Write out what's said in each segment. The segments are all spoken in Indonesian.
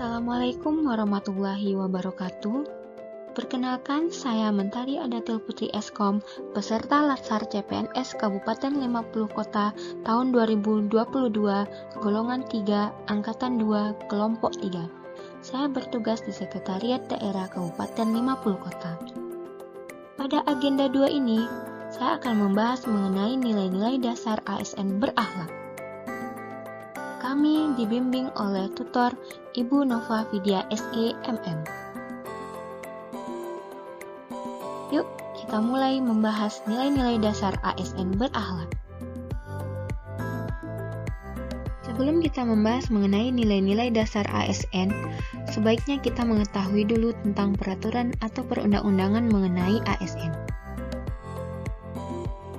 Assalamualaikum warahmatullahi wabarakatuh. Perkenalkan, saya Mentari Adatil Putri Eskom, peserta Latsar CPNS Kabupaten 50 Kota tahun 2022, golongan 3, angkatan 2, kelompok 3. Saya bertugas di Sekretariat Daerah Kabupaten 50 Kota. Pada agenda 2 ini, saya akan membahas mengenai nilai-nilai dasar ASN berakhlak. Kami dibimbing oleh tutor Ibu Nova Vidya SE MM. Yuk, kita mulai membahas nilai-nilai dasar ASN berakhlak. Sebelum kita membahas mengenai nilai-nilai dasar ASN, sebaiknya kita mengetahui dulu tentang peraturan atau perundang-undangan mengenai ASN.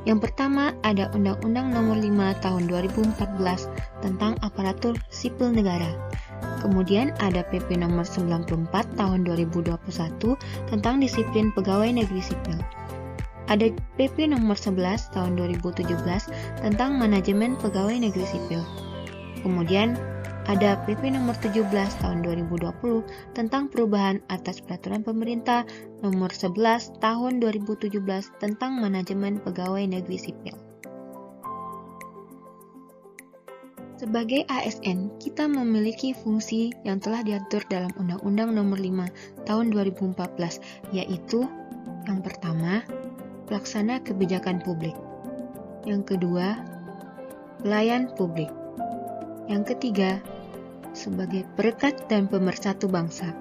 Yang pertama ada Undang-Undang Nomor 5 Tahun 2014 tentang Aparatur Sipil Negara. Kemudian ada PP Nomor 94 Tahun 2021 tentang Disiplin Pegawai Negeri Sipil. Ada PP Nomor 11 Tahun 2017 tentang Manajemen Pegawai Negeri Sipil. Kemudian ada PP Nomor 17 Tahun 2020 tentang perubahan atas Peraturan Pemerintah Nomor 11 Tahun 2017 tentang Manajemen Pegawai Negeri Sipil. Sebagai ASN, kita memiliki fungsi yang telah diatur dalam Undang-Undang Nomor 5 Tahun 2014, yaitu yang pertama, pelaksana kebijakan publik. Yang kedua, pelayan publik. Yang ketiga, sebagai perekat dan pemersatu bangsa.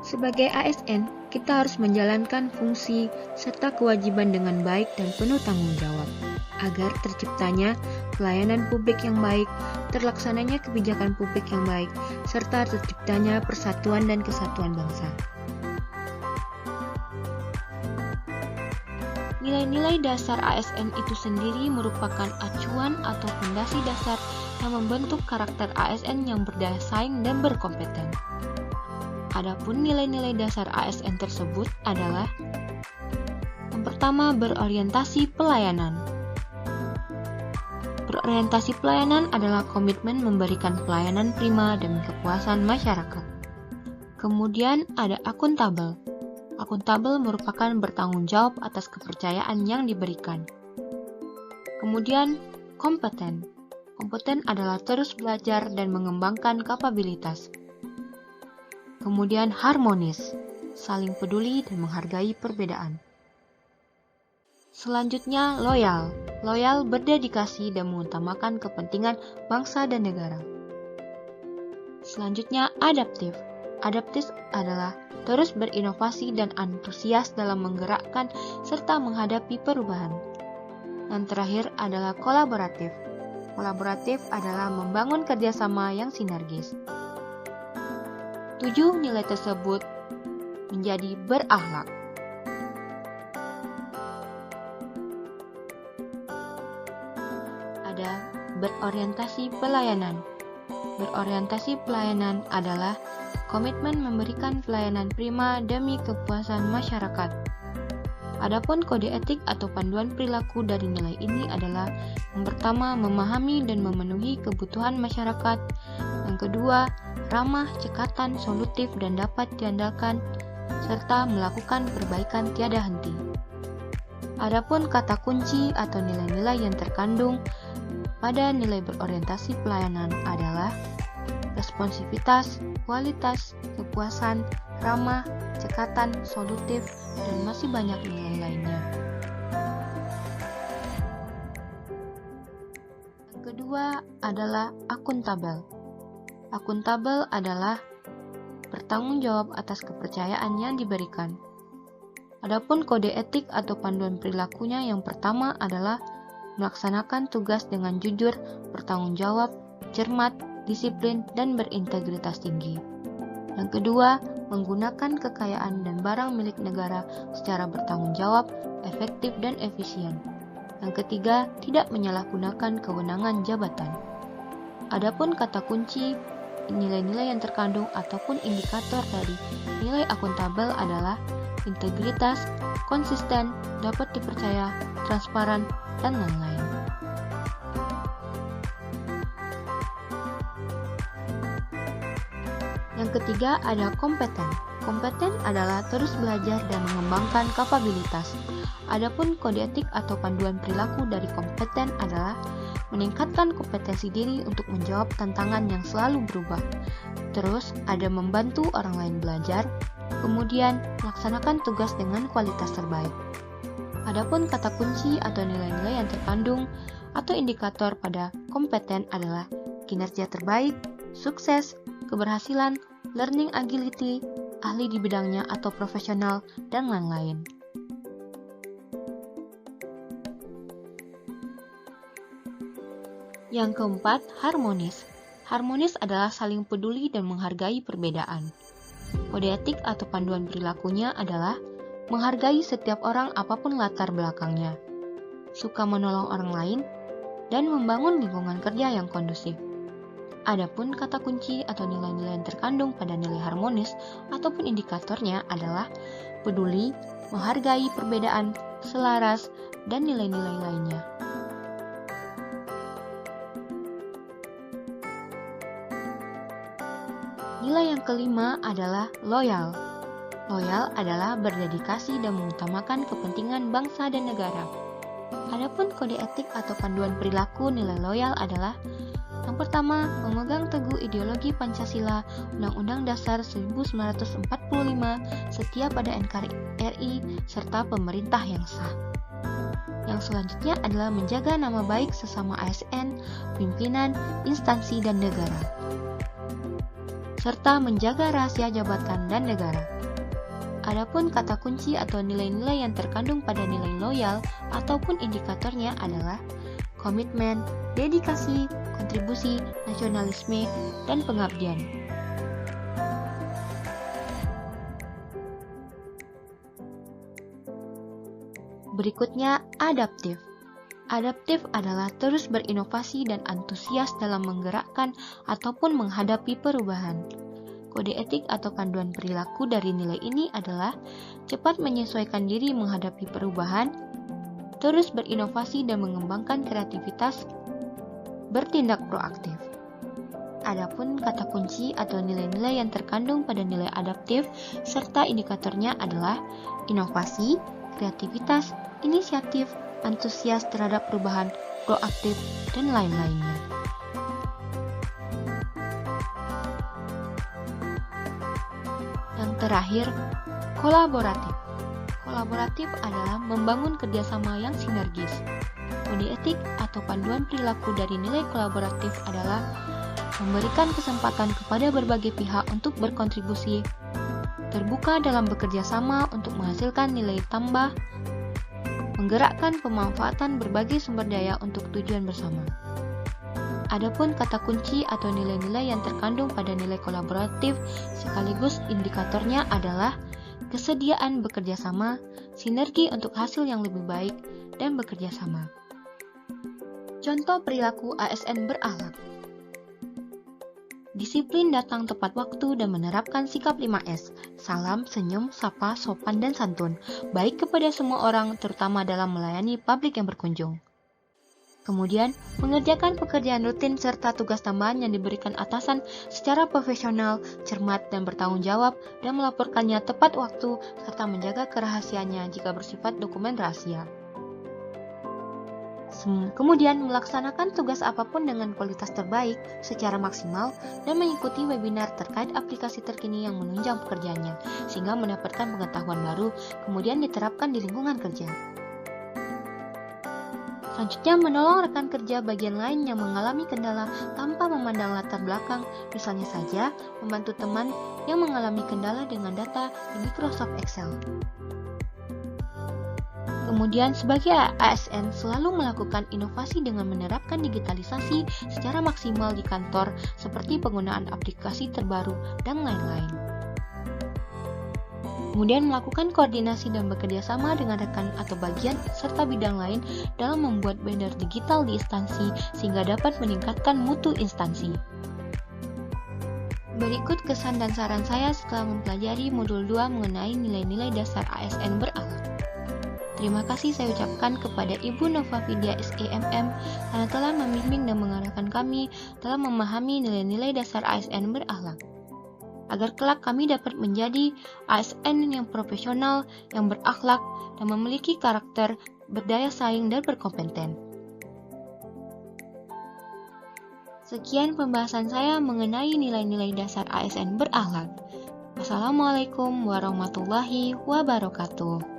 Sebagai ASN, kita harus menjalankan fungsi serta kewajiban dengan baik dan penuh tanggung jawab, agar terciptanya pelayanan publik yang baik, terlaksananya kebijakan publik yang baik, serta terciptanya persatuan dan kesatuan bangsa. Nilai-nilai dasar ASN itu sendiri merupakan acuan atau fondasi dasar yang membentuk karakter ASN yang berdaya saing dan berkompeten. Adapun nilai-nilai dasar ASN tersebut adalah: yang pertama, berorientasi pelayanan. Berorientasi pelayanan adalah komitmen memberikan pelayanan prima demi kepuasan masyarakat. Kemudian ada akuntabel. Akuntabel merupakan bertanggung jawab atas kepercayaan yang diberikan. Kemudian kompeten. Kompeten adalah terus belajar dan mengembangkan kapabilitas. Kemudian harmonis, saling peduli dan menghargai perbedaan. Selanjutnya loyal. Loyal berdedikasi dan mengutamakan kepentingan bangsa dan negara. Selanjutnya adaptif. Adaptif adalah terus berinovasi dan antusias dalam menggerakkan serta menghadapi perubahan. Dan terakhir adalah kolaboratif. Kolaboratif adalah membangun kerjasama yang sinergis. 7 nilai tersebut menjadi berakhlak. Ada berorientasi pelayanan. Berorientasi pelayanan adalah komitmen memberikan pelayanan prima demi kepuasan masyarakat. Adapun kode etik atau panduan perilaku dari nilai ini adalah: yang pertama, memahami dan memenuhi kebutuhan masyarakat. Yang kedua, ramah, cekatan, solutif, dan dapat diandalkan, serta melakukan perbaikan tiada henti. Adapun kata kunci atau nilai-nilai yang terkandung pada nilai berorientasi pelayanan adalah responsivitas, kualitas, kepuasan, ramah, cekatan, solutif, dan masih banyak nilai lainnya. Yang kedua adalah akuntabel. Akuntabel adalah bertanggung jawab atas kepercayaan yang diberikan. Adapun kode etik atau panduan perilakunya yang pertama adalah melaksanakan tugas dengan jujur, bertanggung jawab, cermat, disiplin, dan berintegritas tinggi. Yang kedua, menggunakan kekayaan dan barang milik negara secara bertanggung jawab, efektif, dan efisien. Yang ketiga, tidak menyalahgunakan kewenangan jabatan. Adapun kata kunci, nilai-nilai yang terkandung ataupun indikator dari nilai akuntabel adalah integritas, konsisten, dapat dipercaya, transparan, dan lain-lain. Yang ketiga ada kompeten. Kompeten adalah terus belajar dan mengembangkan kapabilitas. Adapun kode etik atau panduan perilaku dari kompeten adalah meningkatkan kompetensi diri untuk menjawab tantangan yang selalu berubah. Terus ada membantu orang lain belajar, kemudian melaksanakan tugas dengan kualitas terbaik. Adapun kata kunci atau nilai-nilai yang terkandung atau indikator pada kompeten adalah kinerja terbaik, sukses, keberhasilan, learning agility, ahli di bidangnya atau profesional, dan lain-lain. Yang keempat, harmonis. Harmonis adalah saling peduli dan menghargai perbedaan. Kode etik atau panduan perilakunya adalah menghargai setiap orang apapun latar belakangnya, suka menolong orang lain, dan membangun lingkungan kerja yang kondusif. Adapun kata kunci atau nilai-nilai yang terkandung pada nilai harmonis ataupun indikatornya adalah peduli, menghargai perbedaan, selaras, dan nilai-nilai lainnya. Nilai yang kelima adalah loyal. Loyal adalah berdedikasi dan mengutamakan kepentingan bangsa dan negara. Adapun kode etik atau panduan perilaku nilai loyal adalah yang pertama, memegang teguh ideologi Pancasila, Undang-Undang Dasar 1945, setia pada NKRI, serta pemerintah yang sah. Yang selanjutnya adalah menjaga nama baik sesama ASN, pimpinan, instansi, dan negara, serta menjaga rahasia jabatan dan negara. Adapun kata kunci atau nilai-nilai yang terkandung pada nilai loyal ataupun indikatornya adalah komitmen, dedikasi, kontribusi, nasionalisme, dan pengabdian. Berikutnya, adaptif. Adaptif adalah terus berinovasi dan antusias dalam menggerakkan ataupun menghadapi perubahan. Kode etik atau panduan perilaku dari nilai ini adalah cepat menyesuaikan diri menghadapi perubahan, terus berinovasi dan mengembangkan kreativitas, bertindak proaktif. Adapun kata kunci atau nilai-nilai yang terkandung pada nilai adaptif serta indikatornya adalah inovasi, kreativitas, inisiatif, antusias terhadap perubahan, proaktif, dan lain-lainnya. Yang terakhir, kolaboratif. Kolaboratif adalah membangun kerjasama yang sinergis. Kode etik atau panduan perilaku dari nilai kolaboratif adalah memberikan kesempatan kepada berbagai pihak untuk berkontribusi, terbuka dalam bekerja sama untuk menghasilkan nilai tambah, menggerakkan pemanfaatan berbagai sumber daya untuk tujuan bersama. Adapun kata kunci atau nilai-nilai yang terkandung pada nilai kolaboratif sekaligus indikatornya adalah kesediaan bekerja sama, sinergi untuk hasil yang lebih baik, dan bekerja sama. Contoh perilaku ASN berakhlak. Disiplin datang tepat waktu dan menerapkan sikap 5S, salam, senyum, sapa, sopan, dan santun, baik kepada semua orang, terutama dalam melayani publik yang berkunjung. Kemudian, mengerjakan pekerjaan rutin serta tugas tambahan yang diberikan atasan secara profesional, cermat, dan bertanggung jawab, dan melaporkannya tepat waktu, serta menjaga kerahasiaannya jika bersifat dokumen rahasia. Kemudian, melaksanakan tugas apapun dengan kualitas terbaik secara maksimal dan mengikuti webinar terkait aplikasi terkini yang menunjang pekerjaannya, sehingga mendapatkan pengetahuan baru, kemudian diterapkan di lingkungan kerja. Selanjutnya, menolong rekan kerja bagian lain yang mengalami kendala tanpa memandang latar belakang, misalnya saja membantu teman yang mengalami kendala dengan data di Microsoft Excel. Kemudian, sebagai ASN selalu melakukan inovasi dengan menerapkan digitalisasi secara maksimal di kantor seperti penggunaan aplikasi terbaru dan lain-lain. Kemudian melakukan koordinasi dan bekerja sama dengan rekan atau bagian serta bidang lain dalam membuat banner digital di instansi sehingga dapat meningkatkan mutu instansi. Berikut kesan dan saran saya setelah mempelajari modul 2 mengenai nilai-nilai dasar ASN berakhlak. Terima kasih saya ucapkan kepada Ibu Nova Vidya SEMM karena telah membimbing dan mengarahkan kami dalam memahami nilai-nilai dasar ASN berakhlak. agar kelak kami dapat menjadi ASN yang profesional, yang berakhlak, dan memiliki karakter, berdaya saing, dan berkompeten. Sekian pembahasan saya mengenai nilai-nilai dasar ASN berakhlak. Wassalamualaikum warahmatullahi wabarakatuh.